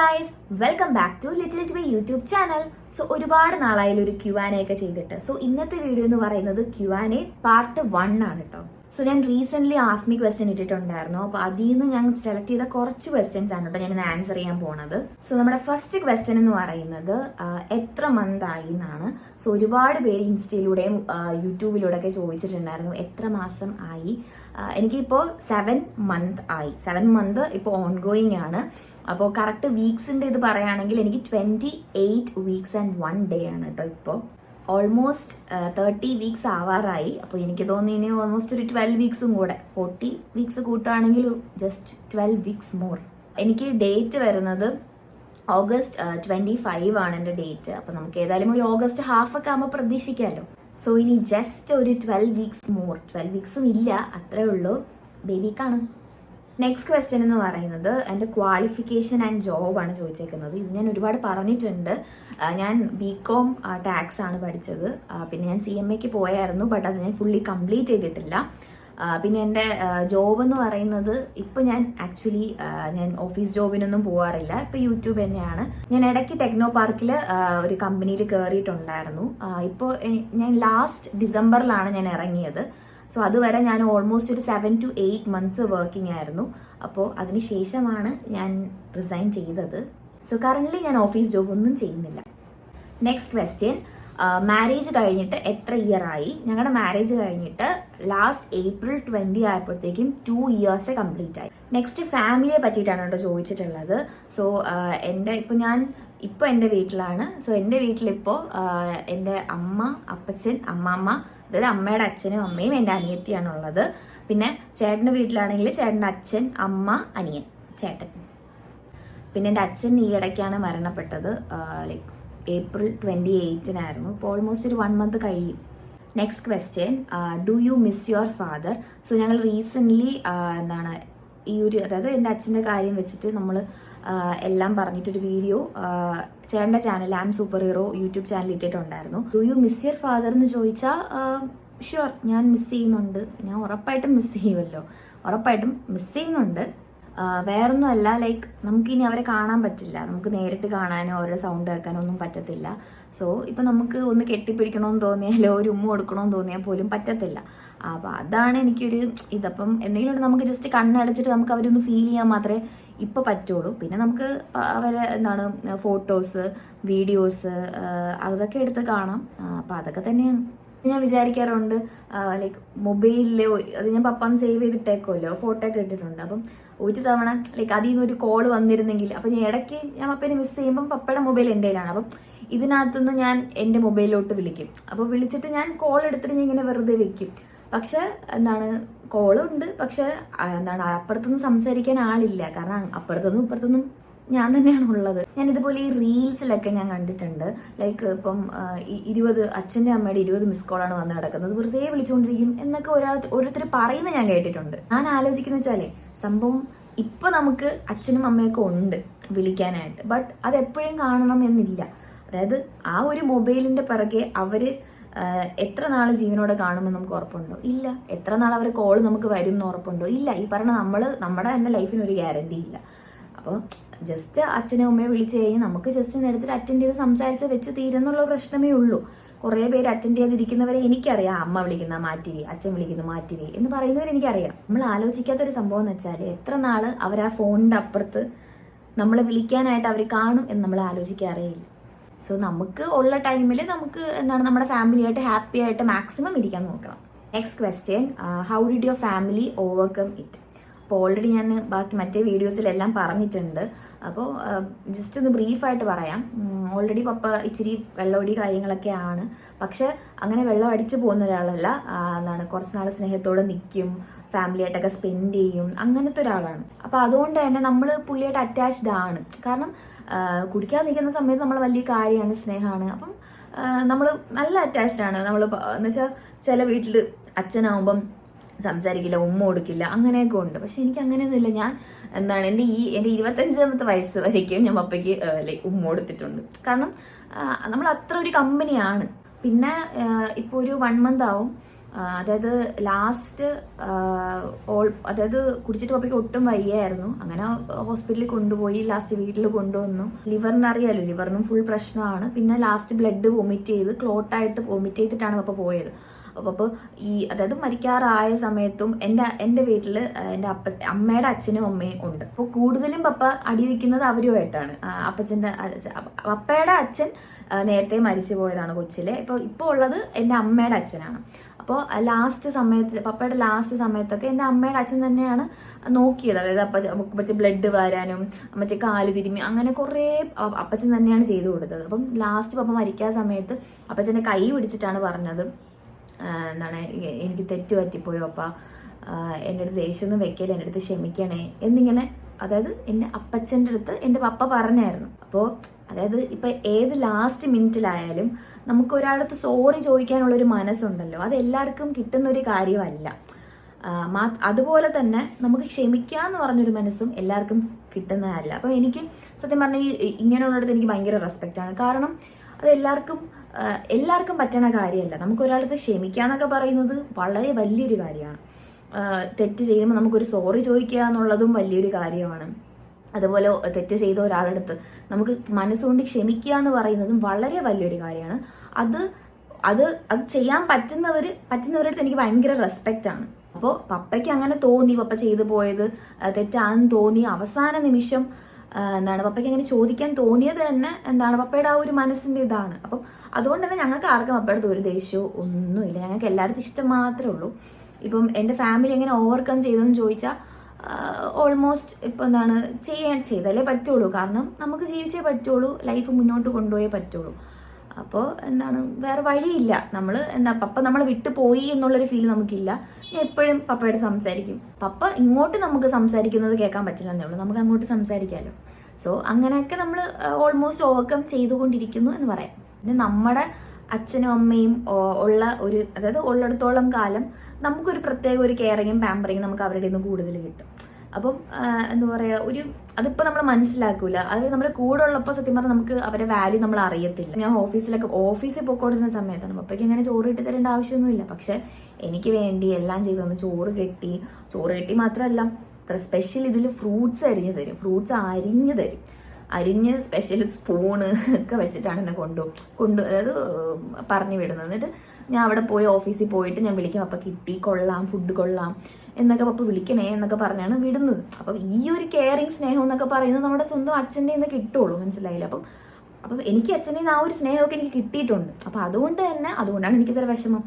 Guys, welcome back to little to YouTube channel. So ഒരുപാട് നാളായാലും ഒരു Q&A ഒക്കെ ചെയ്തിട്ട്. സോ ഇന്നത്തെ വീഡിയോ എന്ന് പറയുന്നത് Q&A പാർട്ട് 1 ആണ് കേട്ടോ. സോ ഞാൻ റീസെന്റ് ആസ്മി ക്വസ്റ്റ്യൻ ഇട്ടിട്ടുണ്ടായിരുന്നു. അപ്പോൾ അതിൽ നിന്ന് ഞാൻ സെലക്ട് ചെയ്ത കുറച്ച് ക്വസ്റ്റ്യൻസ് ആണ് കേട്ടോ ഞാൻ ആൻസർ ചെയ്യാൻ പോണത്. സോ നമ്മുടെ ഫസ്റ്റ് ക്വസ്റ്റ്യൻ എന്ന് പറയുന്നത് എത്ര മന്ത് ആയി എന്നാണ്. സോ ഒരുപാട് പേര് ഇൻസ്റ്റയിലൂടെയും യൂട്യൂബിലൂടെ ഒക്കെ ചോദിച്ചിട്ടുണ്ടായിരുന്നു എത്ര മാസം ആയി. എനിക്കിപ്പോൾ 7 മന്ത് ആയി. 7 മന്ത് ഇപ്പോൾ ഓൺ ഗോയിങ് ആണ്. അപ്പോൾ കറക്റ്റ് വീക്സിന്റെ ഇത് പറയുകയാണെങ്കിൽ എനിക്ക് 28 വീക്സ് ആൻഡ് 1 ഡേ ആണ് കേട്ടോ. ഇപ്പോൾ ഓൾമോസ്റ്റ് 30 വീക്സ് ആവാറായി. അപ്പോൾ എനിക്ക് തോന്നി ഇനി ഓൾമോസ്റ്റ് ഒരു 12 വീക്സും കൂടെ, 40 വീക്സ് കൂട്ടുകയാണെങ്കിൽ ജസ്റ്റ് 12 വീക്സ് മോർ. എനിക്ക് ഡേറ്റ് വരുന്നത് ഓഗസ്റ്റ് 25 ആണ് എൻ്റെ ഡേറ്റ്. അപ്പോൾ നമുക്ക് ഏതായാലും ഒരു ഓഗസ്റ്റ് ഹാഫ് ഒക്കെ ആകുമ്പോൾ പ്രതീക്ഷിക്കാമല്ലോ. സോ ഇനി ജസ്റ്റ് ഒരു 12 വീക്സ് മോർ. 12 വീക്സും ഇല്ല, അത്രേ ഉള്ളൂ. ബേബിക്കാണ്. നെക്സ്റ്റ് ക്വസ്റ്റ്യൻ എന്ന് പറയുന്നത് എൻ്റെ ക്വാളിഫിക്കേഷൻ ആൻഡ് ജോബ് ആണ് ചോദിച്ചേക്കുന്നത്. ഇത് ഞാൻ ഒരുപാട് പറഞ്ഞിട്ടുണ്ട്. ഞാൻ BCom ടാക്സ് ആണ് പഠിച്ചത്. പിന്നെ ഞാൻ CMAക്ക് പോയായിരുന്നു, ബട്ട് അത് ഞാൻ ഫുള്ളി കംപ്ലീറ്റ് ചെയ്തിട്ടില്ല. പിന്നെ എൻ്റെ ജോബ് എന്ന് പറയുന്നത് ഇപ്പോൾ ഞാൻ ആക്ച്വലി ഞാൻ ഓഫീസ് ജോബിനൊന്നും പോകാറില്ല. ഇപ്പോൾ യൂട്യൂബ് തന്നെയാണ്. ഞാൻ ഇടയ്ക്ക് ടെക്നോ പാർക്കിൽ ഒരു കമ്പനിയിൽ കയറിയിട്ടുണ്ടായിരുന്നു. ഇപ്പോൾ ഞാൻ ലാസ്റ്റ് ഡിസംബറിലാണ് ഞാൻ ഇറങ്ങിയത്. സോ അതുവരെ ഞാൻ ഓൾമോസ്റ്റ് ഒരു 7 to 8 മന്ത്സ് വർക്കിംഗ് ആയിരുന്നു. അപ്പോൾ അതിനുശേഷമാണ് ഞാൻ റിസൈൻ ചെയ്തത്. സോ കറൻ്റ്ലി ഞാൻ ഓഫീസ് ജോബ് ഒന്നും ചെയ്യുന്നില്ല. നെക്സ്റ്റ് ക്വസ്റ്റ്യൻ, മാരേജ് കഴിഞ്ഞിട്ട് എത്ര ഇയർ ആയി? ഞങ്ങളുടെ മാരേജ് കഴിഞ്ഞിട്ട് ലാസ്റ്റ് April 20 ആയപ്പോഴത്തേക്കും 2 ഇയേഴ്സ് കംപ്ലീറ്റ് ആയി. നെക്സ്റ്റ് ഫാമിലിയെ പറ്റിയിട്ടാണ് കേട്ടോ ചോദിച്ചിട്ടുള്ളത്. സോ ഇപ്പോൾ എൻ്റെ വീട്ടിലാണ്. സോ എൻ്റെ വീട്ടിലിപ്പോൾ എൻ്റെ അമ്മ, അപ്പച്ചൻ, അമ്മാമ്മ, അതായത് അമ്മയുടെ അച്ഛനും അമ്മയും എൻ്റെ അനിയത്തിയാണുള്ളത്. പിന്നെ ചേട്ടൻ്റെ വീട്ടിലാണെങ്കിൽ ചേട്ടൻ്റെ അച്ഛൻ, അമ്മ, അനിയൻ, ചേട്ടൻ. പിന്നെ എൻ്റെ അച്ഛൻ ഈ ഇടയ്ക്കാണ് മരണപ്പെട്ടത്. ലൈക്ക് April 28 ഇപ്പോൾ ഓൾമോസ്റ്റ് ഒരു 1 മന്ത് കഴിയും. Next question, do you miss your father? So ഞങ്ങൾ റീസെൻ്റ്ലി അതായത് എൻ്റെ അച്ഛൻ്റെ കാര്യം വെച്ചിട്ട് നമ്മൾ എല്ലാം പറഞ്ഞിട്ടൊരു വീഡിയോ ചേട്ടൻ്റെ channel I'm super hero YouTube channel ഇട്ടിട്ടുണ്ടായിരുന്നു. Do you miss your father എന്ന് ചോദിച്ചാൽ ഷുവർ, ഞാൻ മിസ് ചെയ്യുന്നുണ്ട്. ഞാൻ ഉറപ്പായിട്ടും മിസ് ചെയ്യുമല്ലോ, ഉറപ്പായിട്ടും മിസ് ചെയ്യുന്നുണ്ട്. വേറൊന്നുമല്ല, ലൈക്ക് നമുക്കിനി അവരെ കാണാൻ പറ്റില്ല. നമുക്ക് നേരിട്ട് കാണാനോ അവരുടെ സൗണ്ട് കേൾക്കാനോ ഒന്നും പറ്റത്തില്ല. സോ ഇപ്പം നമുക്ക് ഒന്ന് കെട്ടിപ്പിടിക്കണമെന്ന് തോന്നിയാലോ ഒരു ഉമ്മ കൊടുക്കണമെന്ന് തോന്നിയാൽ പോലും പറ്റത്തില്ല. അപ്പോൾ അതാണ് എനിക്കൊരു ഇതപ്പം എന്തെങ്കിലും നമുക്ക് ജസ്റ്റ് കണ്ണടച്ചിട്ട് നമുക്ക് അവരൊന്ന് ഫീൽ ചെയ്യാൻ മാത്രമേ ഇപ്പോൾ പറ്റുള്ളൂ. പിന്നെ നമുക്ക് അവരെ ഫോട്ടോസ്, വീഡിയോസ് അതൊക്കെ എടുത്ത് കാണാം. അപ്പോൾ അതൊക്കെ തന്നെയാണ്. ഞാൻ വിചാരിക്കാറുണ്ട് ലൈക്ക് മൊബൈലിൽ അത് ഞാൻ പപ്പാന്ന് സേവ് ചെയ്തിട്ടേക്കുമല്ലോ, ഫോട്ടോ ഒക്കെ ഇട്ടിട്ടുണ്ട്. അപ്പം ഒരു തവണ ലൈക്ക് അതിൽ നിന്നൊരു കോൾ വന്നിരുന്നെങ്കിൽ, അപ്പം ഞാൻ ഇടയ്ക്ക് ഞാൻ പപ്പേനെ മിസ് ചെയ്യുമ്പം പപ്പയുടെ മൊബൈൽ എൻ്റെ കയ്യിലാണ്. അപ്പം ഇതിനകത്തുനിന്ന് ഞാൻ എൻ്റെ മൊബൈലിലോട്ട് വിളിക്കും. അപ്പോൾ വിളിച്ചിട്ട് ഞാൻ കോൾ എടുത്തിട്ട് ഞാൻ ഇങ്ങനെ വെറുതെ വെക്കും. പക്ഷെ കോളുണ്ട്, പക്ഷെ അപ്പുറത്തുനിന്ന് സംസാരിക്കാൻ ആളില്ല. കാരണം അപ്പുറത്തൊന്നും ഇപ്പുറത്തൊന്നും ഞാൻ തന്നെയാണ് ഉള്ളത്. ഞാൻ ഇതുപോലെ ഈ റീൽസിലൊക്കെ ഞാൻ കണ്ടിട്ടുണ്ട്. ലൈക്ക് ഇപ്പം 20 അച്ഛൻ്റെ അമ്മയുടെ 20 മിസ് കോളാണ് വന്ന് കിടക്കുന്നത്, വെറുതെ വിളിച്ചുകൊണ്ടിരിക്കും എന്നൊക്കെ ഓരോരുത്തർ പറയുന്നത് ഞാൻ കേട്ടിട്ടുണ്ട്. ഞാൻ ആലോചിക്കുന്ന വെച്ചാലേ സംഭവം ഇപ്പൊ നമുക്ക് അച്ഛനും അമ്മയൊക്കെ ഉണ്ട് വിളിക്കാനായിട്ട്, ബട്ട് അതെപ്പോഴും കാണണം എന്നില്ല. അതായത് ആ ഒരു മൊബൈലിന്റെ പിറകെ അവര് എത്ര നാൾ ജീവനോടെ കാണുമെന്ന് നമുക്ക് ഉറപ്പുണ്ടോ? ഇല്ല. എത്ര നാൾ അവർ കോൾ നമുക്ക് വരും എന്ന് ഉറപ്പുണ്ടോ? ഇല്ല. ഈ പറഞ്ഞ നമ്മുടെ തന്നെ ലൈഫിന് ഒരു ഗ്യാരണ്ടി ഇല്ല. അപ്പോൾ ജസ്റ്റ് അച്ഛനും അമ്മയെ വിളിച്ചു കഴിഞ്ഞാൽ നമുക്ക് ജസ്റ്റ് എടുത്തിട്ട് അറ്റൻഡ് ചെയ്ത് സംസാരിച്ച് വെച്ച് തീരുന്നുള്ള പ്രശ്നമേ ഉള്ളൂ. കുറേ പേര് അറ്റൻഡ് ചെയ്തിരിക്കുന്നവരെ എനിക്കറിയാം. അമ്മ വിളിക്കുന്ന മാറ്റിവേ, അച്ഛൻ വിളിക്കുന്ന മാറ്റിവേ എന്ന് പറയുന്നവരെ എനിക്കറിയാം. നമ്മൾ ആലോചിക്കാത്തൊരു സംഭവം എന്ന് വെച്ചാൽ എത്ര നാൾ അവർ ആ ഫോണിൻ്റെ അപ്പുറത്ത് നമ്മളെ വിളിക്കാനായിട്ട് അവർ കാണും എന്ന് നമ്മൾ ആലോചിക്കാറേയില്ല. സോ നമുക്ക് ഉള്ള ടൈമിൽ നമുക്ക് നമ്മുടെ ഫാമിലിയായിട്ട് ഹാപ്പി ആയിട്ട് മാക്സിമം ഇരിക്കാൻ നോക്കണം. Next question, how did your family overcome it? അപ്പോൾ ഓൾറെഡി ഞാൻ ബാക്കി മറ്റേ വീഡിയോസിലെല്ലാം പറഞ്ഞിട്ടുണ്ട്. അപ്പോൾ ജസ്റ്റ് ഒന്ന് ബ്രീഫായിട്ട് പറയാം. ഓൾറെഡി പപ്പ ഇച്ചിരി വെള്ളമടി കാര്യങ്ങളൊക്കെ ആണ്. പക്ഷെ അങ്ങനെ വെള്ളം അടിച്ചു പോകുന്ന ഒരാളല്ല. കുറച്ച് നാൾ സ്നേഹത്തോടെ നിൽക്കും, ഫാമിലിയായിട്ടൊക്കെ സ്പെൻഡ് ചെയ്യും, അങ്ങനത്തെ ഒരാളാണ്. അപ്പോൾ അതുകൊണ്ട് തന്നെ നമ്മൾ പുള്ളിയായിട്ട് അറ്റാച്ച്ഡ് ആണ്. കാരണം കുടിക്കാൻ നിൽക്കുന്ന സമയത്ത് നമ്മൾ വലിയ കാര്യമാണ്, സ്നേഹമാണ്. അപ്പം നമ്മൾ നല്ല അറ്റാച്ച്ഡ് ആണ്. നമ്മൾ എന്നുവെച്ചാൽ ചില വീട്ടിൽ അച്ഛനാവുമ്പം സംസാരിക്കില്ല, ഉമ്മ കൊടുക്കില്ല, അങ്ങനെയൊക്കെ ഉണ്ട്. പക്ഷെ എനിക്ക് അങ്ങനെയൊന്നുമില്ല. ഞാൻ എൻ്റെ 25ാമത്തെ വയസ്സ് വരയ്ക്കും ഞാൻ പപ്പയ്ക്ക് ഉമ്മ കൊടുത്തിട്ടുണ്ട്. കാരണം നമ്മൾ അത്ര ഒരു കമ്പനിയാണ്. പിന്നെ ഇപ്പോൾ ഒരു 1 മന്ത് ആവും അതായത് ലാസ്റ്റ് അതായത് കുടിച്ചിട്ട് പപ്പയ്ക്ക് ഒട്ടും വയ്യായിരുന്നു. അങ്ങനെ ഹോസ്പിറ്റലിൽ കൊണ്ടുപോയി, ലാസ്റ്റ് വീട്ടിൽ കൊണ്ടുവന്നു. ലിവറിന് അറിയാലോ, ലിവറിനും ഫുൾ പ്രശ്നമാണ്. പിന്നെ ലാസ്റ്റ് ബ്ലഡ് വൊമിറ്റ് ചെയ്ത് ക്ലോട്ടായിട്ട് വൊമിറ്റ് ചെയ്തിട്ടാണ് പപ്പ പോയത്. അപ്പോൾ അതായത് മരിക്കാറായ സമയത്തും എൻ്റെ വീട്ടിൽ എൻ്റെ അമ്മയുടെ അച്ഛനും അമ്മയും ഉണ്ട്. അപ്പോൾ കൂടുതലും പപ്പ അടി വയ്ക്കുന്നത് അവരുമായിട്ടാണ്. പപ്പയുടെ അച്ഛൻ നേരത്തെ മരിച്ചു പോയതാണ് കൊച്ചിലെ. ഇപ്പോൾ ഉള്ളത് എൻ്റെ അമ്മയുടെ അച്ഛനാണ്. അപ്പോൾ പപ്പയുടെ ലാസ്റ്റ് സമയത്തൊക്കെ എൻ്റെ അമ്മയുടെ അച്ഛൻ തന്നെയാണ് നോക്കിയത്. അതായത് മറ്റേ ബ്ലഡ് വരാനും മറ്റേ കാല് തിരുമ്മി അങ്ങനെ കുറേ അപ്പച്ചൻ തന്നെയാണ് ചെയ്തു കൊടുത്തത്. അപ്പം ലാസ്റ്റ് പപ്പ മരിക്കാൻ സമയത്ത് അപ്പച്ചൻ്റെ കൈ പിടിച്ചിട്ടാണ് പറഞ്ഞത്, എന്താണ്, എനിക്ക് തെറ്റ് പറ്റിപ്പോയോ അപ്പ, എൻ്റെ അടുത്ത് ദേഷ്യമൊന്നും വെക്കല്ലേ, എൻ്റെ അടുത്ത് ക്ഷമിക്കണേ എന്നിങ്ങനെ. അതായത് എൻ്റെ അപ്പച്ചൻ്റെ അടുത്ത് എൻ്റെ പപ്പ പറഞ്ഞായിരുന്നു. അപ്പോൾ അതായത് ഇപ്പം ഏത് ലാസ്റ്റ് മിനിറ്റിലായാലും നമുക്ക് ഒരാളടുത്ത് സോറി ചോദിക്കാനുള്ളൊരു മനസ്സുണ്ടല്ലോ, അത് എല്ലാവർക്കും കിട്ടുന്നൊരു കാര്യമല്ല. അതുപോലെ തന്നെ നമുക്ക് ക്ഷമിക്കാന്ന് പറഞ്ഞൊരു മനസ്സും എല്ലാവർക്കും കിട്ടുന്നതല്ല. അപ്പം എനിക്ക് സത്യം പറഞ്ഞാൽ ഇങ്ങനെയുള്ളിടത്ത് എനിക്ക് ഭയങ്കര റെസ്പെക്റ്റാണ്. കാരണം അത് എല്ലാവർക്കും പറ്റുന്ന കാര്യമല്ല. നമുക്ക് ഒരാളടുത്ത് ക്ഷമിക്കാന്നൊക്കെ പറയുന്നത് വളരെ വലിയൊരു കാര്യമാണ്. തെറ്റ് ചെയ്യുമ്പോൾ നമുക്കൊരു സോറി ചോദിക്കുക എന്നുള്ളതും വലിയൊരു കാര്യമാണ്. അതുപോലെ തെറ്റ് ചെയ്ത ഒരാളടുത്ത് നമുക്ക് മനസ്സുകൊണ്ട് ക്ഷമിക്കുക എന്ന് പറയുന്നതും വളരെ വലിയൊരു കാര്യമാണ്. അത് ചെയ്യാൻ പറ്റുന്നവരുടെ അടുത്ത് എനിക്ക് ഭയങ്കര റെസ്പെക്റ്റാണ്. അപ്പോൾ പപ്പയ്ക്ക് അങ്ങനെ തോന്നി, പപ്പ ചെയ്തു പോയത് തെറ്റാണെന്ന് തോന്നി അവസാന നിമിഷം പപ്പയ്ക്ക് അങ്ങനെ ചോദിക്കാൻ തോന്നിയത് തന്നെ പപ്പയുടെ ആ ഒരു മനസ്സിന്റെ ഇതാണ്. അപ്പം അതുകൊണ്ട് തന്നെ ഞങ്ങൾക്ക് ആർക്കും പപ്പയുടെ ഒരു ദേഷ്യമോ ഒന്നുമില്ല. ഞങ്ങൾക്ക് എല്ലായിടത്തും ഇഷ്ടം മാത്രമേ ഉള്ളൂ. ഇപ്പം എൻ്റെ ഫാമിലി എങ്ങനെ ഓവർകം ചെയ്തതെന്ന് ചോദിച്ചാൽ ഓൾമോസ്റ്റ് ഇപ്പം ചെയ്താലേ പറ്റുള്ളൂ. കാരണം നമുക്ക് ജീവിച്ചേ പറ്റുള്ളൂ, ലൈഫ് മുന്നോട്ട് കൊണ്ടുപോയേ പറ്റുള്ളൂ. അപ്പോൾ വേറെ വഴിയില്ല. പപ്പ നമ്മളെ വിട്ടു പോയി എന്നുള്ളൊരു ഫീൽ നമുക്കില്ല. ഞാൻ എപ്പോഴും പപ്പയോട് സംസാരിക്കും. പപ്പ ഇങ്ങോട്ട് നമുക്ക് സംസാരിക്കുന്നത് കേൾക്കാൻ പറ്റില്ല എന്നേ ഉള്ളൂ, നമുക്ക് അങ്ങോട്ട് സംസാരിക്കാമല്ലോ. സോ അങ്ങനെയൊക്കെ നമ്മൾ ഓൾമോസ്റ്റ് ഓവർകം ചെയ്തുകൊണ്ടിരിക്കുന്നു എന്ന് പറയാം. പിന്നെ നമ്മുടെ അച്ഛനും അമ്മയും അതായത് ഉള്ളിടത്തോളം കാലം നമുക്കൊരു പ്രത്യേക ഒരു കെയറിങ്ങും പാമ്പറിങ്ങും നമുക്ക് അവരുടെ നിന്ന് കൂടുതൽ കിട്ടും. അപ്പം അതിപ്പോൾ നമ്മൾ മനസ്സിലാക്കൂല. അത് നമ്മുടെ കൂടെ ഉള്ളപ്പോൾ സത്യം പറഞ്ഞാൽ നമുക്ക് അവരുടെ വാല്യൂ നമ്മൾ അറിയത്തില്ല. ഞാൻ ഓഫീസിൽ പോയിക്കൊണ്ടിരുന്ന സമയത്താണ് പപ്പയ്ക്ക് അങ്ങനെ ചോറ് കെട്ടി തരേണ്ട ആവശ്യമൊന്നുമില്ല. പക്ഷെ എനിക്ക് വേണ്ടി എല്ലാം ചെയ്തു തന്നു. ചോറ് കെട്ടി മാത്രമല്ല, സ്പെഷ്യൽ ഇതിൽ ഫ്രൂട്ട്സ് അരിഞ്ഞു തരും. അരിഞ്ഞ് സ്പെഷ്യൽ സ്പൂണ് ഒക്കെ വെച്ചിട്ടാണ് എന്നെ അതായത് പറഞ്ഞു വിടുന്നത്. എന്നിട്ട് ഞാൻ അവിടെ പോയി ഓഫീസിൽ പോയിട്ട് ഞാൻ വിളിക്കും, പപ്പ കിട്ടി, കൊള്ളാം, ഫുഡ് കൊള്ളാം എന്നൊക്കെ, പപ്പ വിളിക്കണേ എന്നൊക്കെ പറഞ്ഞാണ് വിടുന്നത്. അപ്പം ഈ ഒരു കെയറിങ് സ്നേഹം എന്നൊക്കെ പറയുന്നത് നമ്മുടെ സ്വന്തം അച്ഛൻ്റെ നിന്ന് കിട്ടുള്ളൂ. മനസ്സിലായില്ല? അപ്പം എനിക്ക് അച്ഛൻ്റെ നിന്ന് ആ ഒരു സ്നേഹമൊക്കെ എനിക്ക് കിട്ടിയിട്ടുണ്ട്. അപ്പം അതുകൊണ്ടാണ് എനിക്കിത്ര വിഷമം.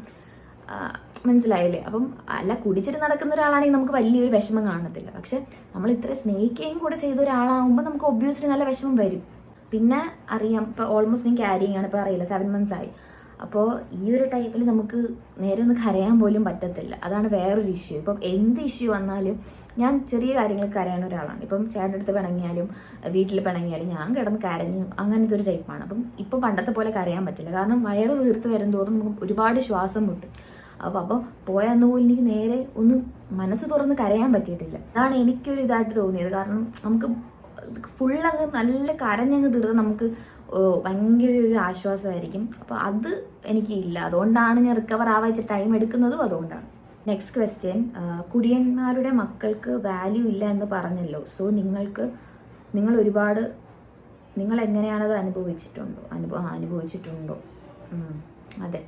മനസ്സിലായില്ലേ? അപ്പം കുടിച്ചിട്ട് നടക്കുന്ന ഒരാളാണെങ്കിൽ നമുക്ക് വലിയൊരു വിഷമം കാണത്തില്ല. പക്ഷെ നമ്മൾ ഇത്ര സ്നേഹിക്കുകയും കൂടെ ചെയ്ത ഒരാളാകുമ്പോൾ നമുക്ക് ഒബ്വിയസ്ലി നല്ല വിഷമം വരും. പിന്നെ അറിയാം, ഇപ്പോൾ ഓൾമോസ്റ്റ് ഞാൻ ക്യാരിങ് ആണ്, ഇപ്പോൾ അറിയില്ല 7 months ആയി. അപ്പോൾ ഈ ഒരു ടൈമിൽ നമുക്ക് നേരെ ഒന്ന് കരയാൻ പോലും പറ്റത്തില്ല. അതാണ് വേറൊരു ഇഷ്യൂ. ഇപ്പം എന്ത് ഇഷ്യൂ വന്നാലും ഞാൻ ചെറിയ കാര്യങ്ങൾക്ക് കരയുന്ന ഒരാളാണ്. ഇപ്പം ചേട്ടൻ്റെ അടുത്ത് പിണങ്ങിയാലും വീട്ടിൽ പിണങ്ങിയാലും ഞാൻ കിടന്ന് കരഞ്ഞു, അങ്ങനത്തെ ഒരു ടൈപ്പാണ്. അപ്പം ഇപ്പം പണ്ടത്തെ പോലെ കരയാൻ പറ്റില്ല. കാരണം വയറ് വീർത്ത് വരും തോറും നമുക്ക് ഒരുപാട് ശ്വാസം മുട്ടും. അപ്പോൾ പോയെന്ന് പോലും എനിക്ക് നേരെ ഒന്ന് മനസ്സ് തുറന്ന് കരയാൻ പറ്റിയിട്ടില്ല. അതാണ് എനിക്കൊരു ഇതായിട്ട് തോന്നിയത്. കാരണം നമുക്ക് ഫുള്ളങ്ങ് നല്ല കരഞ്ഞങ്ങ് തീർന്ന് നമുക്ക് ഭയങ്കര ഒരു ആശ്വാസമായിരിക്കും. അപ്പോൾ അത് എനിക്കില്ല. അതുകൊണ്ടാണ് ഞാൻ റിക്കവർ ആവാച്ച ടൈം എടുക്കുന്നതും അതുകൊണ്ടാണ്. നെക്സ്റ്റ് ക്വസ്റ്റ്യൻ, കുടിയന്മാരുടെ മക്കൾക്ക് വാല്യൂ ഇല്ല എന്ന് പറഞ്ഞല്ലോ. സോ നിങ്ങൾ എങ്ങനെയാണത് അനുഭവിച്ചിട്ടുണ്ടോ? അതെ,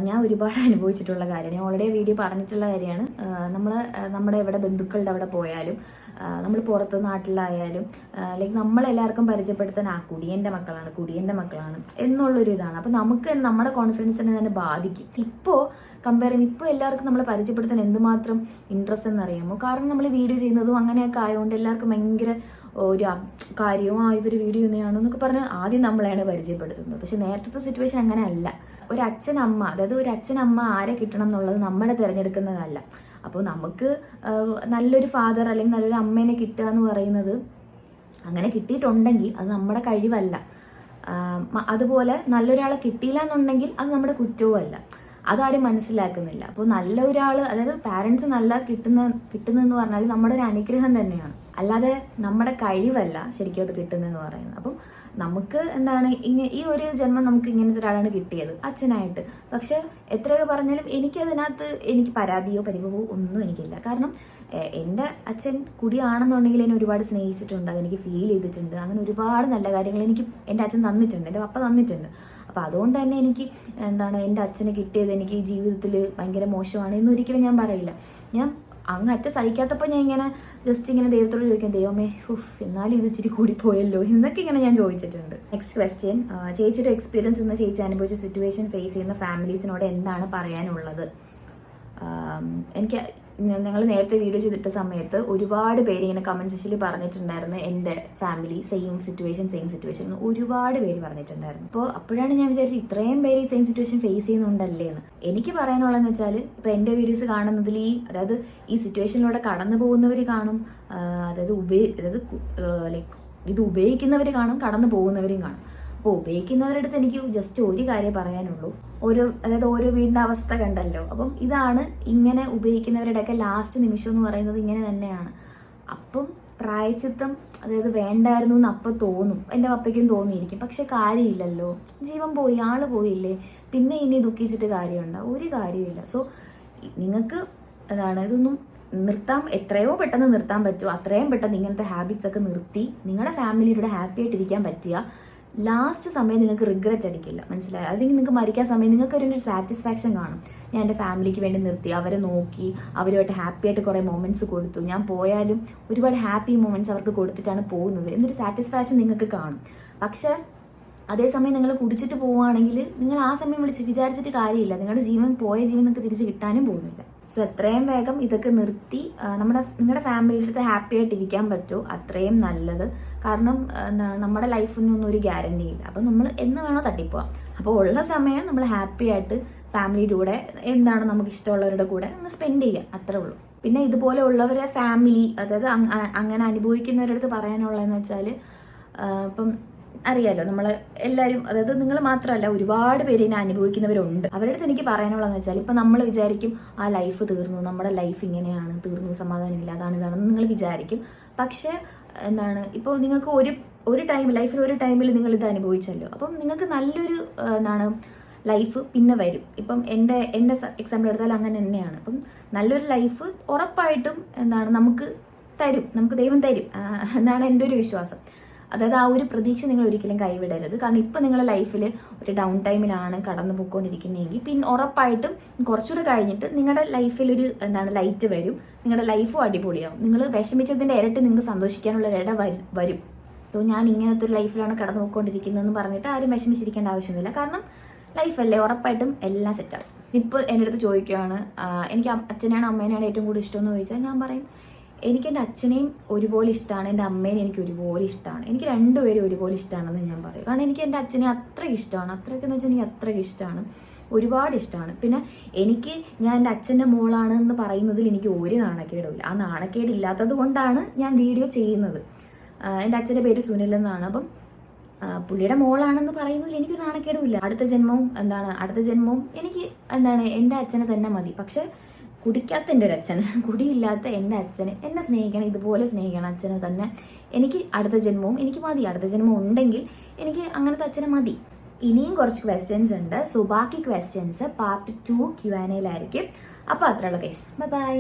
ഞാൻ ഒരുപാട് അനുഭവിച്ചിട്ടുള്ള കാര്യമാണ്. ഞാൻ ഓൾറെഡി വീഡിയോ പറഞ്ഞിട്ടുള്ള കാര്യമാണ്. നമ്മുടെ ഇവിടെ ബന്ധുക്കളുടെ അവിടെ പോയാലും നമ്മൾ പുറത്ത് നാട്ടിലായാലും നമ്മളെല്ലാവർക്കും പരിചയപ്പെടുത്താൻ കുടിയൻ്റെ മക്കളാണ് എന്നുള്ളൊരു ഇതാണ്. അപ്പം നമുക്ക് നമ്മുടെ കോൺഫിഡൻസിനെ തന്നെ ബാധിക്കും. ഇപ്പോൾ എല്ലാവർക്കും നമ്മളെ പരിചയപ്പെടുത്താൻ എന്തുമാത്രം ഇൻട്രസ്റ്റ് എന്നറിയാമോ? കാരണം നമ്മൾ വീഡിയോ ചെയ്യുന്നതും അങ്ങനെയൊക്കെ ആയതുകൊണ്ട് എല്ലാവർക്കും ഭയങ്കര ഒരു കാര്യവും ഇവർ വീഡിയോ ചെയ്യുന്നതാണോ എന്നൊക്കെ പറഞ്ഞ് ആദ്യം നമ്മളെയാണ് പരിചയപ്പെടുത്തുന്നത്. പക്ഷെ നേരത്തെ സിറ്റുവേഷൻ അങ്ങനെ അല്ല. ഒരു അച്ഛനമ്മ ആരെ കിട്ടണം എന്നുള്ളത് നമ്മളെ തിരഞ്ഞെടുക്കുന്നതല്ല. അപ്പോൾ നമുക്ക് നല്ലൊരു ഫാദർ അല്ലെങ്കിൽ നല്ലൊരു അമ്മേനെ കിട്ടുക എന്ന് പറയുന്നത്, അങ്ങനെ കിട്ടിയിട്ടുണ്ടെങ്കിൽ അത് നമ്മുടെ കഴിവല്ല. അതുപോലെ നല്ലൊരാളെ കിട്ടിയില്ല എന്നുണ്ടെങ്കിൽ അത് നമ്മുടെ കുറ്റവും അല്ല. അതാരും മനസ്സിലാക്കുന്നില്ല. അപ്പോൾ നല്ല ഒരാൾ, അതായത് പാരൻസ് നല്ല കിട്ടുന്നതെന്ന് പറഞ്ഞാൽ നമ്മുടെ ഒരു അനുഗ്രഹം തന്നെയാണ്. അല്ലാതെ നമ്മുടെ കഴിവല്ല ശരിക്കും അത് കിട്ടുന്നതെന്ന് പറയുന്നത്. അപ്പം നമുക്ക് എന്താണ് ഈ ഒരു ജന്മം നമുക്ക് ഇങ്ങനത്തെ ഒരാളാണ് കിട്ടിയത് അച്ഛനായിട്ട്. പക്ഷെ എത്രയൊക്കെ പറഞ്ഞാലും എനിക്ക് പരാതിയോ പരിഭവമോ ഒന്നും എനിക്കില്ല. കാരണം എൻ്റെ അച്ഛൻ കുടിയാണെന്നുണ്ടെങ്കിൽ എന്നെ ഒരുപാട് സ്നേഹിച്ചിട്ടുണ്ട്, അതെനിക്ക് ഫീൽ ചെയ്തിട്ടുണ്ട്. അങ്ങനെ ഒരുപാട് നല്ല കാര്യങ്ങൾ എനിക്ക് എൻ്റെ അച്ഛൻ തന്നിട്ടുണ്ട്, എൻ്റെ പപ്പ തന്നിട്ടുണ്ട്. അപ്പോൾ അതുകൊണ്ട് തന്നെ എനിക്ക് എൻ്റെ അച്ഛനെ കിട്ടിയത് എനിക്ക് ഈ ജീവിതത്തിൽ ഭയങ്കര മോശമാണ് എന്നൊരിക്കലും ഞാൻ പറയില്ല. ഞാൻ അങ്ങറ്റ സഹിക്കാത്തപ്പോൾ ഞാൻ ഇങ്ങനെ ജസ്റ്റ് ഇങ്ങനെ ദൈവത്തോട് ചോദിക്കാം, ദൈവമേ എന്നാലും ഇത് ഇച്ചിരി കൂടി പോയല്ലോ എന്നൊക്കെ ഇങ്ങനെ ഞാൻ ചോദിച്ചിട്ടുണ്ട്. നെക്സ്റ്റ് ക്വസ്റ്റ്യൻ, ചേച്ചിയുടെ എക്സ്പീരിയൻസ് ഇന്ന് ചേച്ചി അനുഭവിച്ച സിറ്റുവേഷൻ ഫേസ് ചെയ്യുന്ന ഫാമിലീസിനോട് എന്താണ് പറയാനുള്ളത്? എനിക്ക് ഞങ്ങൾ നേരത്തെ വീഡിയോ ചെയ്തിട്ട സമയത്ത് ഒരുപാട് പേര് ഇങ്ങനെ കമന്റ് സെക്ഷനിൽ പറഞ്ഞിട്ടുണ്ടായിരുന്നു, എൻ്റെ ഫാമിലി സെയിം സിറ്റുവേഷൻ ഒരുപാട് പേര് പറഞ്ഞിട്ടുണ്ടായിരുന്നു. അപ്പോൾ അപ്പോഴാണ് ഞാൻ വിചാരിച്ചത് ഇത്രയും പേര് ഈ സെയിം സിറ്റുവേഷൻ ഫേസ് ചെയ്യുന്നുണ്ടല്ലേ എന്ന്. എനിക്ക് പറയാനുള്ളതെന്ന് വെച്ചാൽ ഇപ്പോൾ എൻ്റെ വീഡിയോസ് കാണുന്നതിൽ അതായത് ഈ സിറ്റുവേഷനിലൂടെ കടന്നു പോകുന്നവർ കാണും, അതായത് ഇത് ഉപയോഗിക്കുന്നവർ കാണും, കടന്നു പോകുന്നവരും കാണും. അപ്പോൾ ഉപയോഗിക്കുന്നവരുടെ അടുത്ത് എനിക്ക് ജസ്റ്റ് ഒരു കാര്യം പറയാനുള്ളൂ, ഓരോ വീടിൻ്റെ അവസ്ഥ കണ്ടല്ലോ. അപ്പം ഇതാണ് ഇങ്ങനെ ഉപയോഗിക്കുന്നവരുടെയൊക്കെ ലാസ്റ്റ് നിമിഷം എന്ന് പറയുന്നത് ഇങ്ങനെ തന്നെയാണ്. അപ്പം പ്രായച്ചിത്തം അതായത് വേണ്ടായിരുന്നു എന്ന് അപ്പം തോന്നും, എൻ്റെ പപ്പയ്ക്കും തോന്നിയിരിക്കും. പക്ഷെ കാര്യമില്ലല്ലോ, ജീവൻ പോയി, ആള് പോയില്ലേ, പിന്നെ ഇനി ദുഃഖിച്ചിട്ട് കാര്യമുണ്ടോ? ഒരു കാര്യമില്ല. സോ നിങ്ങൾക്ക് ഇതൊന്നും എത്രയോ പെട്ടെന്ന് നിർത്താൻ പറ്റുമോ അത്രയും പെട്ടെന്ന് ഇങ്ങനത്തെ ഹാബിറ്റ്സ് ഒക്കെ നിർത്തി നിങ്ങളുടെ ഫാമിലിയുടെ ഹാപ്പി ആയിട്ടിരിക്കാൻ പറ്റിയ ലാസ്റ്റ് സമയം നിങ്ങൾക്ക് റിഗ്രറ്റ് അടിക്കില്ല. മനസ്സിലായി? അല്ലെങ്കിൽ നിങ്ങൾക്ക് മരിക്കാൻ സമയം നിങ്ങൾക്ക് ഒരു സാറ്റിസ്ഫാക്ഷൻ കാണും. ഞാൻ എൻ്റെ ഫാമിലിക്ക് വേണ്ടി നിർത്തി, അവരെ നോക്കി, അവരുമായിട്ട് ഹാപ്പി ആയിട്ട് കുറേ മൊമെന്റ്സ് കൊടുത്തു, ഞാൻ പോയാലും ഒരുപാട് ഹാപ്പി മൊമെന്റ്സ് അവർക്ക് കൊടുത്തിട്ടാണ് പോകുന്നത് എന്നൊരു സാറ്റിസ്ഫാക്ഷൻ നിങ്ങൾക്ക് കാണും. പക്ഷെ അതേസമയം നിങ്ങൾ കുടിച്ചിട്ട് പോവുകയാണെങ്കിൽ നിങ്ങൾ ആ സമയം വിചാരിച്ചിട്ട് കാര്യമില്ല, നിങ്ങളുടെ പോയ ജീവൻ നിങ്ങൾക്ക് തിരിച്ച് കിട്ടാനും പോകുന്നില്ല. സോ എത്രയും വേഗം ഇതൊക്കെ നിർത്തി നിങ്ങളുടെ ഫാമിലിയുടെ അടുത്ത് ഹാപ്പി ആയിട്ടിരിക്കാൻ പറ്റുമോ അത്രയും നല്ലത്. കാരണം നമ്മുടെ ലൈഫിനൊന്നും ഒരു ഗ്യാരണ്ടി ഇല്ല. അപ്പം നമ്മൾ എന്ന് വേണോ തട്ടിപ്പോവാം. അപ്പോൾ ഉള്ള സമയം നമ്മൾ ഹാപ്പി ആയിട്ട് ഫാമിലിയുടെ കൂടെ നമുക്ക് ഇഷ്ടമുള്ളവരുടെ കൂടെ ഒന്ന് സ്പെൻഡ് ചെയ്യുക, അത്രേ ഉള്ളൂ. പിന്നെ ഇതുപോലെ ഉള്ളവരെ ഫാമിലി അതായത് അങ്ങനെ അനുഭവിക്കുന്നവരുടെ അടുത്ത് പറയാനുള്ളതെന്ന് വെച്ചാൽ ഇപ്പം അറിയാലോ നമ്മൾ എല്ലാവരും, അതായത് നിങ്ങൾ മാത്രമല്ല ഒരുപാട് പേര് ഇതിനെ അനുഭവിക്കുന്നവരുണ്ട്. അവരുടെ അടുത്ത് എനിക്ക് പറയാനുള്ളതെന്ന് വെച്ചാൽ ഇപ്പം നമ്മൾ വിചാരിക്കും ആ ലൈഫ് തീർന്നു, നമ്മുടെ ലൈഫ് ഇങ്ങനെയാണ്, തീർന്നു, സമാധാനമില്ല, ഇതാണെന്ന് നിങ്ങൾ വിചാരിക്കും. പക്ഷെ ഇപ്പോൾ നിങ്ങൾക്ക് ലൈഫിൽ ഒരു ടൈമിൽ നിങ്ങൾ ഇത് അനുഭവിച്ചല്ലോ, അപ്പം നിങ്ങൾക്ക് നല്ലൊരു ലൈഫ് പിന്നെ വരും. ഇപ്പം എൻ്റെ എക്സാമ്പിൾ എടുത്താൽ അങ്ങനെ തന്നെയാണ്. അപ്പം നല്ലൊരു ലൈഫ് ഉറപ്പായിട്ടും നമുക്ക് ദൈവം തരും എന്നാണ് എൻ്റെ ഒരു വിശ്വാസം. അതായത് ആ ഒരു പ്രതീക്ഷ നിങ്ങൾ ഒരിക്കലും കൈവിടരുത്. കാരണം ഇപ്പം നിങ്ങളുടെ ലൈഫിൽ ഒരു ഡൗൺ ടൈമിലാണ് കടന്നു പോയിക്കൊണ്ടിരിക്കുന്നതെങ്കിൽ പിന്നെ ഉറപ്പായിട്ടും കുറച്ചുകൂടെ കഴിഞ്ഞിട്ട് നിങ്ങളുടെ ലൈഫിൽ ഒരു ലൈറ്റ് വരും, നിങ്ങളുടെ ലൈഫും അടിപൊളിയാവും. നിങ്ങൾ വിഷമിച്ചതിൻ്റെ ഇരട്ടി നിങ്ങൾക്ക് സന്തോഷിക്കാനുള്ള ഇട വരും. സോ ഞാൻ ഇങ്ങനത്തെ ഒരു ലൈഫിലാണ് കടന്നു പോയിക്കൊണ്ടിരിക്കുന്നതെന്ന് പറഞ്ഞിട്ട് ആരും വിഷമിച്ചിരിക്കേണ്ട ആവശ്യമൊന്നുമില്ല. കാരണം ലൈഫല്ലേ, ഉറപ്പായിട്ടും എല്ലാം സെറ്റാവും. ഇപ്പോൾ എൻ്റെ അടുത്ത് ചോദിക്കുകയാണ് എനിക്ക് അച്ഛനെയാണ് അമ്മേനെയാണ് ഏറ്റവും കൂടുതൽ ഇഷ്ടമെന്ന് ചോദിച്ചാൽ ഞാൻ പറയും എനിക്ക് എൻ്റെ അച്ഛനെയും ഒരുപോലെ ഇഷ്ടമാണ്, എൻ്റെ അമ്മേനെ എനിക്ക് ഒരുപോലെ ഇഷ്ടമാണ്, എനിക്ക് രണ്ടുപേരും ഒരുപോലെ ഇഷ്ടമാണെന്ന് ഞാൻ പറയും. കാരണം എനിക്ക് എൻ്റെ അച്ഛനെ അത്ര ഇഷ്ടമാണ്, അത്രയ്ക്കെന്ന് വെച്ചാൽ എനിക്ക് അത്രയ്ക്ക് ഇഷ്ടമാണ്, ഒരുപാട് ഇഷ്ടമാണ്. പിന്നെ ഞാൻ എൻ്റെ അച്ഛൻ്റെ മോളാണെന്ന് പറയുന്നതിൽ എനിക്ക് ഒരു നാണക്കേടുമില്ല. ആ നാണക്കേടില്ലാത്തത് കൊണ്ടാണ് ഞാൻ വീഡിയോ ചെയ്യുന്നത്. എൻ്റെ അച്ഛൻ്റെ പേര് സുനിൽ എന്നാണ്. അപ്പം പുള്ളിയുടെ മോളാണെന്ന് പറയുന്നതിൽ എനിക്കൊരു നാണക്കേടുമില്ല. അടുത്ത ജന്മവും എനിക്ക് എൻ്റെ അച്ഛനെ തന്നെ മതി. പക്ഷെ കുടിക്കാത്ത എൻ്റെ ഒരു അച്ഛന്, കുടിയില്ലാത്ത എൻ്റെ അച്ഛനെ എന്നെ സ്നേഹിക്കണം, ഇതുപോലെ സ്നേഹിക്കണം അച്ഛനെ തന്നെ. എനിക്ക് അടുത്ത ജന്മവും എനിക്ക് മതി. അടുത്ത ജന്മം ഉണ്ടെങ്കിൽ എനിക്ക് അങ്ങനത്തെ അച്ഛനെ മതി. ഇനിയും കുറച്ച് ക്വസ്റ്റ്യൻസ് ഉണ്ട്. സോ ബാക്കി ക്വസ്റ്റ്യൻസ് പാർട്ട് 2 Q&A യിലായിരിക്കും. അപ്പോൾ അത്രയുള്ള കേസ്. ബൈ.